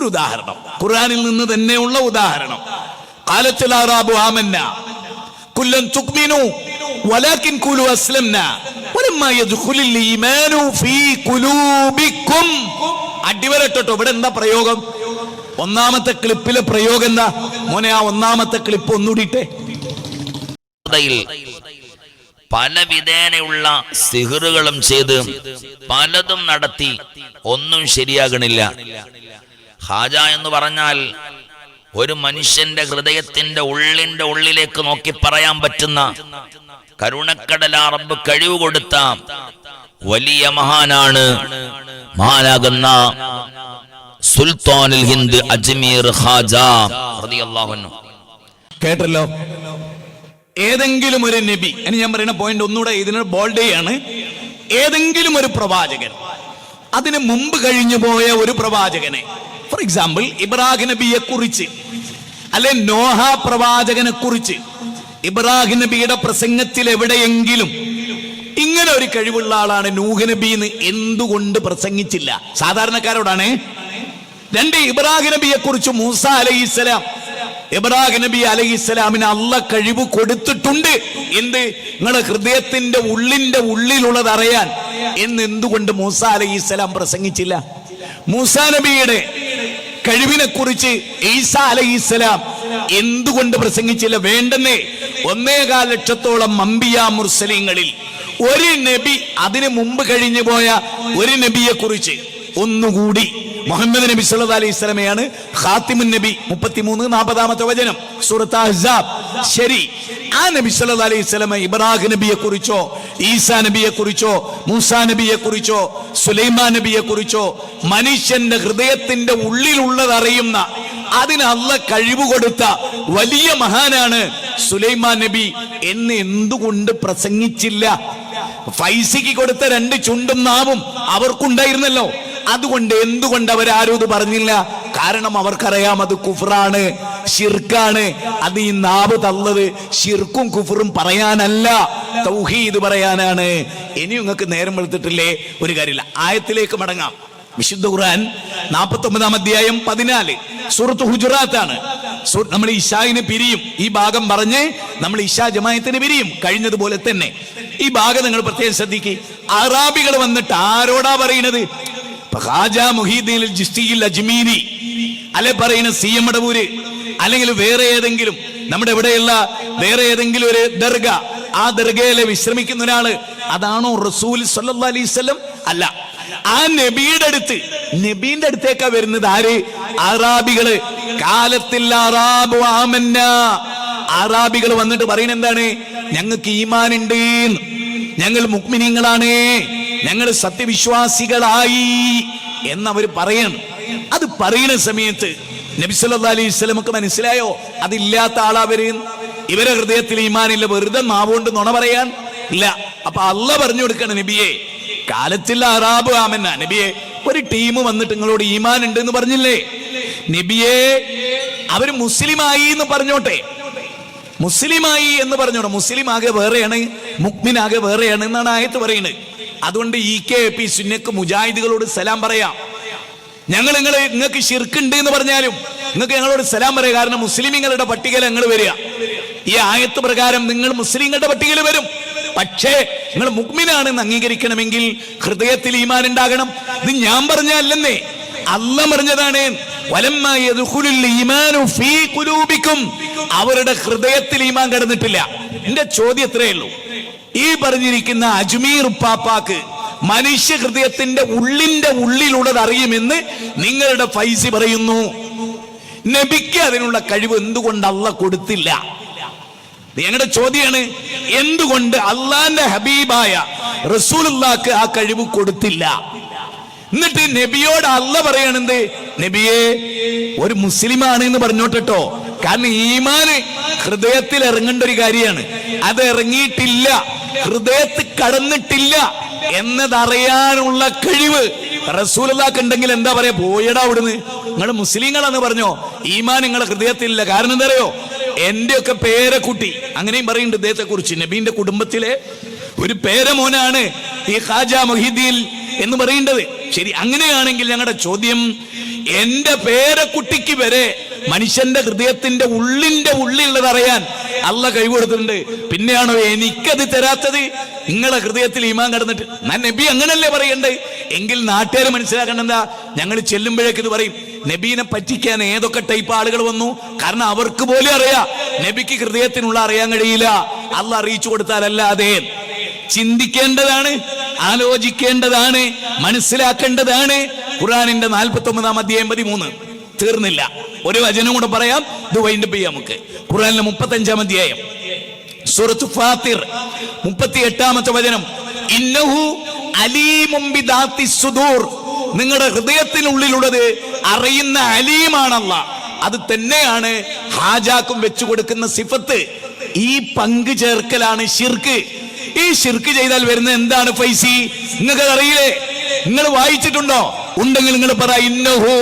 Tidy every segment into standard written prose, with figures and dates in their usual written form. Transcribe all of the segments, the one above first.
ഒരു ഉദാഹരണം, ഖുർആനിൽ നിന്ന് തന്നെയുള്ള ഉദാഹരണം. ഖാലത്തുൽ അറാബു ആമന്നാ കുല്ലൻ തുഖ്മിനു വലാകിൻ ഖുലു അസ്ലംനാ വലമ്മാ യദ്ഖുലുൽ ഈമാനു ഫീ ഖുലൂബിക്കും. അടിവരട്ടോ. ഇവിടെ എന്താ പ്രയോഗം? ഒന്നാമത്തെ ക്ലിപ്പിലെ പ്രയോഗം എന്താ മോനെ? ആ ഒന്നാമത്തെ ക്ലിപ്പ് ഒന്നുകൂടിയിട്ടേ. പല വിധേനയുള്ള സിഹറുകളും ചെയ്ത് പലതും നടത്തി, ഒന്നും ശരിയാകണില്ല. ഹാജ എന്ന് പറഞ്ഞാൽ ഒരു മനുഷ്യന്റെ ഹൃദയത്തിന്റെ ഉള്ളിലേക്ക് നോക്കി പറയാൻ പറ്റുന്ന കരുണക്കടല റബ്ബ് കഴിവ് കൊടുത്ത വലിയ മഹാനാണ്. മഹാനാകുന്ന സുൽത്താനുൽ ഹിന്ദ് അജ്മീർ ഖാജ റളിയല്ലാഹു അൻഹു. കേട്ടല്ലോ? ഏതെങ്കിലും ഒരു നബി, ഇനി ഞാൻ പറയുന്ന പോയിന്റ് ഒന്നുകൂടെ ഇതിനൊരു ബോൾഡ് ചെയ്യാണ്. ഏതെങ്കിലും ഒരു പ്രവാചകൻ, അതിന് മുമ്പ് കഴിഞ്ഞു പോയ ഒരു പ്രവാചകനെ, ഫോർ എക്സാമ്പിൾ ഇബ്രാഹിം നബിയെ കുറിച്ച് അല്ലെ നോഹ പ്രവാചകനെ കുറിച്ച് ഇബ്രാഹിം നബിയുടെ പ്രസംഗത്തിൽ എവിടെയെങ്കിലും ഇങ്ങനെ ഒരു കഴിവുള്ള ആളാണ് നൂഹ് നബി എന്ന് എന്തുകൊണ്ട് പ്രസംഗിച്ചില്ല? സാധാരണക്കാരോടാണ്. രണ്ട്, ഇബ്രാഹിം നബിയെ കുറിച്ച് മൂസ അലൈഹിസ്സലാം, ഇബ്രാഹിം നബി അലൈഹിസ്സലാമിന് അള്ളാഹ് കഴിവ് കൊടുത്തിട്ടുണ്ട്. എന്ത്? നിങ്ങളുടെ ഹൃദയത്തിന്റെ ഉള്ളിലുള്ളത് അറിയാൻ എന്ന് എന്തുകൊണ്ട് മൂസ അലൈഹിസ്സലാം പ്രസംഗിച്ചില്ല? മൂസ നബിയുടെ കഴിവിനെ കുറിച്ച് ഈസ അലൈഹിസ്സലാം എന്തുകൊണ്ട് പ്രസംഗിച്ചില്ല? വേണ്ടെന്നേ. 1.25 ലക്ഷത്തോളം അംബിയാ മുർസലീങ്ങളിൽ ഒരു നബി, അതിനു മുമ്പ് കഴിഞ്ഞു പോയ ഒരു നബിയെ കുറിച്ച് ഒന്നുകൂടി, മുഹമ്മദ് നബി സല്ലല്ലാഹു അലൈഹി വസല്ലമയാണ് ഖാതിമുൻ നബി. 33-40 വചനം സൂറത്ത് അഹ്സാബ്. ശരി, ആ നബി സല്ലല്ലാഹു അലൈഹി വസല്ലമ ഇബ്രാഹിം നബിയെ കുറിച്ചോ ഈസാ നബിയെ കുറിച്ചോ മൂസാ നബിയെ കുറിച്ചോ സുലൈമാൻ നബിയെ കുറിച്ചോ മനുഷ്യന്റെ ഹൃദയത്തിന്റെ ഉള്ളിലുള്ളത് അറിയുന്ന, അതിന് അല്ലാഹ് കഴിവ് കൊടുത്ത വലിയ മഹാനാണ് സുലൈമാൻ നബി എന്ന് എന്തുകൊണ്ട് പ്രസംഗിച്ചില്ല? ഫൈസിക്ക് കൊടുത്ത 2 ചുണ്ടും നാവും അവർക്കുണ്ടായിരുന്നല്ലോ. അതുകൊണ്ട് എന്തുകൊണ്ട് അവരാരും ഇത് പറഞ്ഞില്ല? കാരണം അവർക്കറിയാം അത് കുഫ്റാണ്, ശിർക്കാണ്. അത് ഈ നാവ് തള്ളത് ശിർക്കും കുഫറും പറയാനല്ല, തൗഹീദ് പറയാനാണ്. ഇനി നിങ്ങൾക്ക് നേരം വെളുത്തിട്ടില്ലേ? ഒരു കാര്യമില്ല, ആയത്തിലേക്ക് മടങ്ങാം. വിശുദ്ധ ഖുർആൻ 49-ാം അധ്യായം 14 സൂറത്ത് ഹുജറാത്താണ്. നമ്മൾ ഇശായിന് പിരിയും. ഈ ഭാഗം പറഞ്ഞ് നമ്മൾ ഇശാ ജമാഅത്തിന് പിരിയും. കഴിഞ്ഞതുപോലെ തന്നെ ഈ ഭാഗം നിങ്ങൾ പ്രത്യേകം ശ്രദ്ധിക്കുക. അറാബികൾ വന്നിട്ട് ആരോടാ പറയുന്നത്? ഖാജ മുഹീദ്ദീൻ ചിശ്തിയിൽ അജ്മീരി അല്ലെ പറയുന്ന CM മടവൂര്, അല്ലെങ്കിൽ വേറെ ഏതെങ്കിലും നമ്മുടെ ഇവിടെയുള്ള വേറെ ഏതെങ്കിലും ഒരു ദർഗ, ആ ദർഗയിലെ വിശ്രമിക്കുന്ന ഒരാള്, അതാണോ റസൂൽ സല്ലല്ലാഹു അലൈഹി വസല്ലം? അല്ല. ആ നബിയുടെ അടുത്ത്, നബീന്റെ അടുത്തേക്കാ വരുന്നത് ആര്? അറാബികള്. കാലത്തിൽ അറാബു ആമന്ന, അറാബികൾ വന്നിട്ട് പറയുന്നത് എന്താണ്? ഞങ്ങൾക്ക് ഈമാനുണ്ട്, ഞങ്ങൾ മുഅ്മിനീങ്ങളാണ്, ഞങ്ങൾ സത്യവിശ്വാസികളായി എന്നവർ പറയണം. അത് പറയുന്ന സമയത്ത് നബി സല്ലല്ലാഹു അലൈഹി വസല്ലമക്ക് മനസ്സിലായോ അതില്ലാത്ത ആളാവര്? ഇവരെ ഹൃദയത്തിൽ ഈമാനില്ല, വെറുതെ നാവുകൊണ്ട് നുണ പറയാൻ ഇല്ല. അപ്പൊ അള്ളാഹ് പറഞ്ഞു കൊടുക്കണം, നബിയെ കാലത്തിൽ അറാബ് ആമന്ന, നബിയെ ഒരു ടീം വന്നിട്ട് നിങ്ങളോട് ഈമാൻ ഉണ്ട് എന്ന് പറഞ്ഞില്ലേ? നബിയെ അവര് മുസ്ലിമായി എന്ന് പറഞ്ഞോട്ടെ, മുസ്ലിമായി എന്ന് പറഞ്ഞോട്ടെ. മുസ്ലിം ആകെ വേറെയാണ്, മുഅ്മിൻ ആകെ വേറെയാണ് എന്നാണ് ആയത്ത് പറയുന്നത്. അതുകൊണ്ട് EKP സുന്നക്ക് മുജാഹിദുകളോട് സലാം പറയാം. നിങ്ങൾക്ക് ശിർക്കുണ്ട് എന്ന് പറഞ്ഞാലും നിങ്ങൾക്ക് ഞങ്ങളോട് സലാം പറയാം. കാരണം മുസ്ലിമീങ്ങളുടെ പട്ടികയിൽ ഞങ്ങൾ വരിക. ഈ ആയത്ത് പ്രകാരം നിങ്ങൾ മുസ്ലിങ്ങളുടെ പട്ടികയിൽ വരും. പക്ഷേ നിങ്ങൾ മുഅ്മിനാണെന്ന് അംഗീകരിക്കണമെങ്കിൽ ഹൃദയത്തിൽ ഈമാൻ ഉണ്ടാകണം. ഇത് ഞാൻ പറഞ്ഞല്ലേ, അല്ലാഹ് പറഞ്ഞതാണ്. വലമ്മാ യദ്ഖുലുൽ ഈമാനു ഫീ ഖുലൂബിക്കും, അവരുടെ ഹൃദയത്തിൽ ഈമാൻ കടന്നിട്ടില്ല. എന്റെ ചോദ്യം എത്രയേ ഉള്ളൂ, ഈ പറഞ്ഞിരിക്കുന്ന അജ്മീർ പാപ്പാക്ക് മനുഷ്യ ഹൃദയത്തിന്റെ ഉള്ളിലുള്ളത് അറിയുമെന്ന് നിങ്ങളുടെ ഫൈസി പറയുന്നു. നബിക്ക് അതിനുള്ള കഴിവ് എന്തുകൊണ്ട് അല്ലാഹ് കൊടുത്തില്ല? ഞങ്ങളുടെ ചോദ്യമാണ്, എന്തുകൊണ്ട് അള്ളാന്റെ ഹബീബായ റസൂലുള്ളാഹിക്ക് ആ കഴിവ് കൊടുത്തില്ല? എന്നിട്ട് നബിയോട് അല്ലാഹ് പറയണെന്ത്? നബിയെ ഒരു മുസ്ലിമാണ് എന്ന് പറഞ്ഞോട്ടോ. കാരണം ഈമാന് ഹൃദയത്തിൽ ഇറങ്ങേണ്ട ഒരു കാര്യമാണ്. അത് ഇറങ്ങിയിട്ടില്ല, ഹൃദയത്തിൽ കടന്നിട്ടില്ല എന്നതറിയാനുള്ള കഴിവ് റസൂലുള്ളാഹിക്ക് ഉണ്ടെങ്കിൽ എന്താ പറയാ? പോയടാ അവിടുന്ന്, നിങ്ങൾ മുസ്ലിങ്ങളാന്ന് പറഞ്ഞോ, ഈമാൻ നിങ്ങളുടെ ഹൃദയത്തിലില്ല. കാരണം എന്താ അറിയോ? എന്റെ ഒക്കെ പേരക്കുട്ടി, അങ്ങനെയും പറയുന്നുണ്ട് ഇദ്ദേഹത്തെ കുറിച്ച്, നബീന്റെ കുടുംബത്തിലെ ഒരു പേരമോനാണ് ഈ ഖാജ മുഹീദ്ദീൻ എന്ന് പറയേണ്ടത്. ശരി, അങ്ങനെയാണെങ്കിൽ ഞങ്ങളുടെ ചോദ്യം, എന്റെ പേരക്കുട്ടിക്ക് വരെ മനുഷ്യന്റെ ഹൃദയത്തിന്റെ ഉള്ളിലുള്ളത് അറിയാൻ അള്ള കഴിവെടുത്തിട്ടുണ്ട്. പിന്നെയാണോ എനിക്കത് തരാത്തത്? നിങ്ങളെ ഹൃദയത്തിൽ ഈമാൻ കടന്നിട്ട് ഞാൻ നബി അങ്ങനല്ലേ പറയണ്ടേ? എങ്കിൽ നാട്ടുകാർ മനസ്സിലാക്കേണ്ട എന്താ? ഞങ്ങൾ ചെല്ലുമ്പോഴേക്ക് ഇത് പറയും, നബീനെ പറ്റിക്കാൻ ഏതൊക്കെ ടൈപ്പ് ആളുകൾ വന്നു. കാരണം അവർക്ക് പോലും അറിയാം നബിക്ക് ഹൃദയത്തിനുള്ള അറിയാൻ കഴിയില്ല. അള്ള അറിയിച്ചു കൊടുത്താലല്ലാതെ. ചിന്തിക്കേണ്ടതാണ്, ആലോചിക്കേണ്ടതാണ്, മനസ്സിലാക്കേണ്ടതാണ്. ഖുർആനിന്റെ 49-ാം അധ്യായം 13 തീർന്നില്ല. ഒരു വചനം കൂടെ പറയാം, ഇത് വൈൻഡപ്പ് ചെയ്യാം നമുക്ക്. ഖുർആനിലെ 35-ാം അധ്യായം സൂറത്ത് ഫാത്തിർ 38-ാമത്തെ വചനം, ഇന്നഹു അലീമും ബിദാത്തി സുദൂർ. നിങ്ങളുടെ ഹൃദയത്തിനുള്ളിലുള്ളത് അറിയുന്ന അലീമാണല്ല. അത് തന്നെയാണ് ഹാജാക്കും വെച്ചു കൊടുക്കുന്ന സിഫത്ത്. ഈ പങ്കു ചേർക്കലാണ് ശിർക്ക്. ഈ ശിർക്ക് ചെയ്താൽ വരുന്ന എന്താണ് ഫൈസി? നിങ്ങൾക്ക് അറിയില്ലേ? നിങ്ങൾ വായിച്ചിട്ടുണ്ടോ? ഉണ്ടെങ്കിൽ നിങ്ങൾ പറ, ഇന്നഹു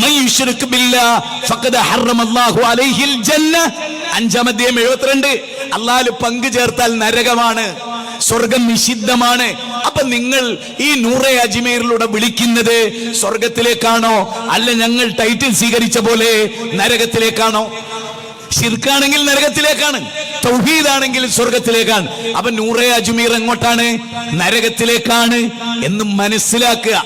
മയ്യുശ്രിക് ബില്ലാഹ് ഫഖദ ഹറമല്ലാഹു അലൈഹിൽ ജന്ന. 5-ാം അധ്യായം 72. അല്ലാഹു പങ്കു ചേർത്താൽ നരകമാണ്, സ്വർഗം നിഷിദ്ധമാണ്. അപ്പൊ നിങ്ങൾ ഈ നൂറെ അജ്മീറിലൂടെ വിളിക്കുന്നത് സ്വർഗത്തിലേക്കാണോ, അല്ല ഞങ്ങൾ ടൈറ്റിൽ സ്വീകരിച്ച പോലെ നരകത്തിലേക്കാണോ? ശിർക്കാണെങ്കിൽ നരകത്തിലേക്കാണ്, തൗഹീദാണെങ്കിൽ സ്വർഗത്തിലേക്കാണ്. അപ്പൊ നൂറെ അജ്മീർ എങ്ങോട്ടാണ്? നരകത്തിലേക്കാണ് എന്ന് മനസ്സിലാക്കുക.